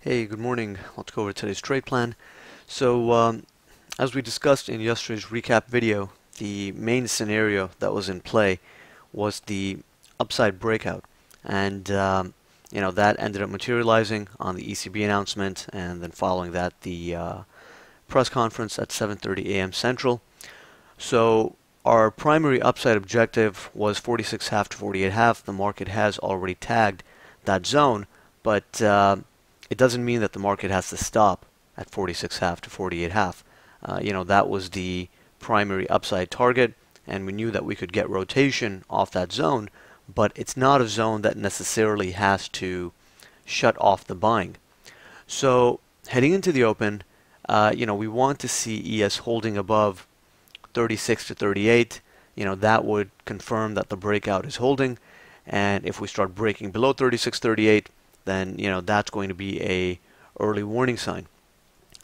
Hey, good morning. Let's go over today's trade plan. So, as we discussed in yesterday's recap video, the main scenario that was in play was the upside breakout, and that ended up materializing on the ECB announcement, and then following that, the press conference at 7:30 a.m. Central. So, our primary upside objective was 46.5 to 48.5. The market has already tagged that zone, but it doesn't mean that the market has to stop at 46.5 to 48.5. That was the primary upside target, and we knew that we could get rotation off that zone, but it's not a zone that necessarily has to shut off the buying. So heading into the open, we want to see ES holding above 36 to 38. That would confirm that the breakout is holding, and if we start breaking below 36.38, then that's going to be a early warning sign.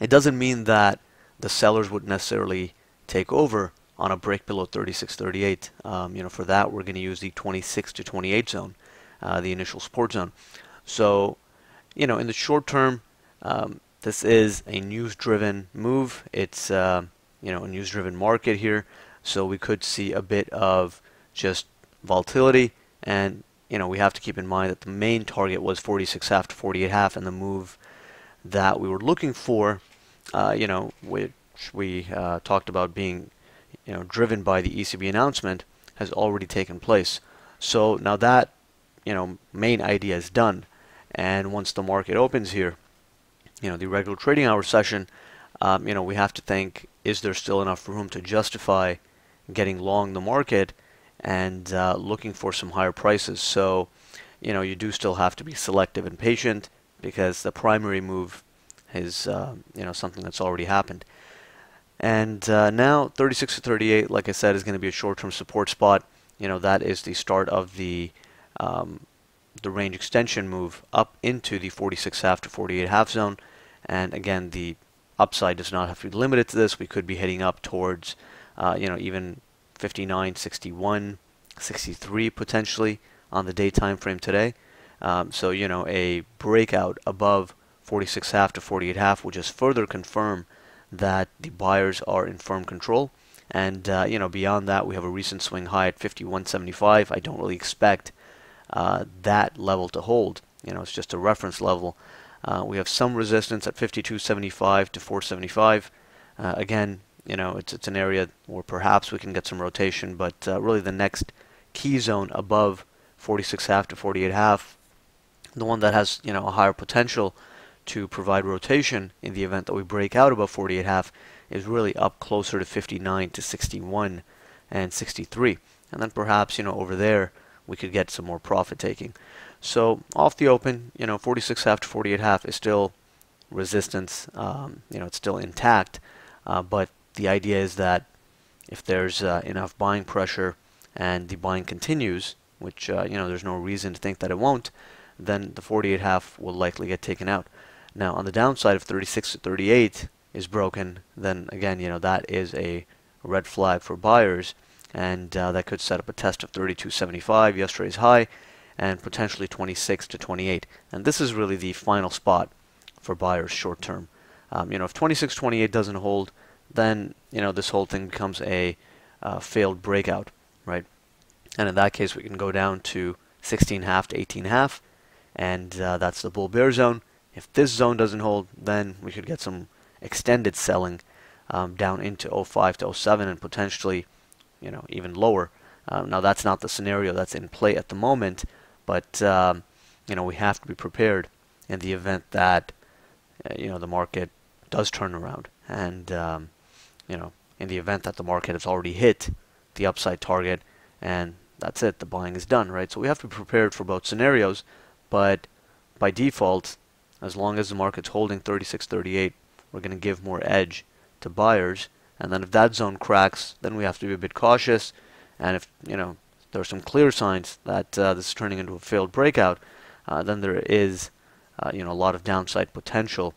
It doesn't mean that the sellers would necessarily take over on a break below 36.38. For that we're going to use the 26 to 28 zone, the initial support zone. So, in the short term, this is a news-driven move. It's a news-driven market here, so we could see a bit of just volatility, and we have to keep in mind that the main target was 46.5 to 48.5, and the move that we were looking for, which we talked about being, driven by the ECB announcement, has already taken place. So now that, main idea is done, and once the market opens here, the regular trading hour session, we have to think, is there still enough room to justify getting long the market and looking for some higher prices? So, you do still have to be selective and patient, because the primary move is, something that's already happened. And now 36 to 38, like I said, is going to be a short-term support spot. That is the start of the range extension move up into the 46.5 to 48.5 zone. And again, the upside does not have to be limited to this. We could be heading up towards, even 59, 61, 63 potentially on the day time frame today. So, a breakout above 46.5 to 48.5 will just further confirm that the buyers are in firm control. And, beyond that, we have a recent swing high at 51.75. I don't really expect that level to hold. It's just a reference level. We have some resistance at 52.75 to 4.75. Again, it's an area where perhaps we can get some rotation, but really the next key zone above 46.5 to 48.5, the one that has a higher potential to provide rotation in the event that we break out above 48.5, is really up closer to 59 to 61 and 63, and then perhaps over there we could get some more profit taking. So off the open, 46.5 to 48.5 is still resistance. It's still intact, but the idea is that if there's enough buying pressure and the buying continues, which there's no reason to think that it won't, then the 48.5 will likely get taken out. Now on the downside, if 36 to 38 is broken, then again that is a red flag for buyers, and that could set up a test of 32.75, yesterday's high, and potentially 26 to 28. And this is really the final spot for buyers short term. If 26.28 doesn't hold, then this whole thing becomes a failed breakout, right? And in that case, we can go down to 16.5 to 18.5, and that's the bull bear zone. If this zone doesn't hold, then we could get some extended selling down into 05 to 07, and potentially even lower. Now that's not the scenario that's in play at the moment, but we have to be prepared in the event that the market does turn around, and in the event that the market has already hit the upside target, and that's it, the buying is done, right? So we have to be prepared for both scenarios, but by default, as long as the market's holding 36.38, we're going to give more edge to buyers. And then if that zone cracks, then we have to be a bit cautious. And if there are some clear signs that this is turning into a failed breakout, then there is a lot of downside potential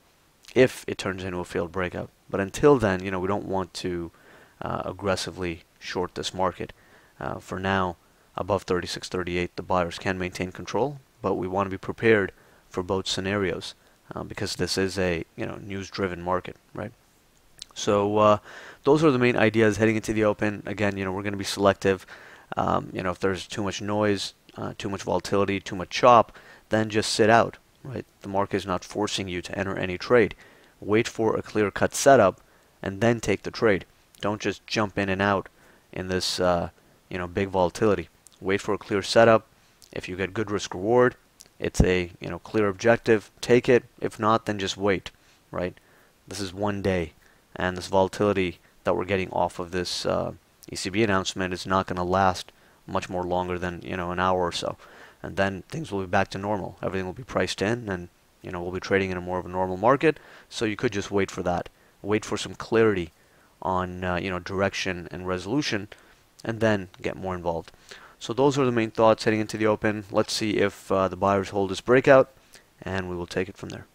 if it turns into a failed breakout. But until then, we don't want to aggressively short this market. For now, above 36.38, the buyers can maintain control, but we want to be prepared for both scenarios. because this is a news-driven market, right? So those are the main ideas heading into the open. Again, we're going to be selective. If there's too much noise, too much volatility, too much chop, then just sit out, right? The market is not forcing you to enter any trade. Wait for a clear-cut setup and then take the trade. Don't just jump in and out in this big volatility. Wait for a clear setup. If you get good risk reward, it's a clear objective, take it. If not, then just wait, right? This is one day, and this volatility that we're getting off of this ECB announcement is not going to last much more longer than an hour or so, and then things will be back to normal. Everything will be priced in, and we'll be trading in a more of a normal market. So you could just wait for that. Wait for some clarity on direction and resolution, and then get more involved. So those are the main thoughts heading into the open. Let's see if the buyers hold this breakout, and we will take it from there.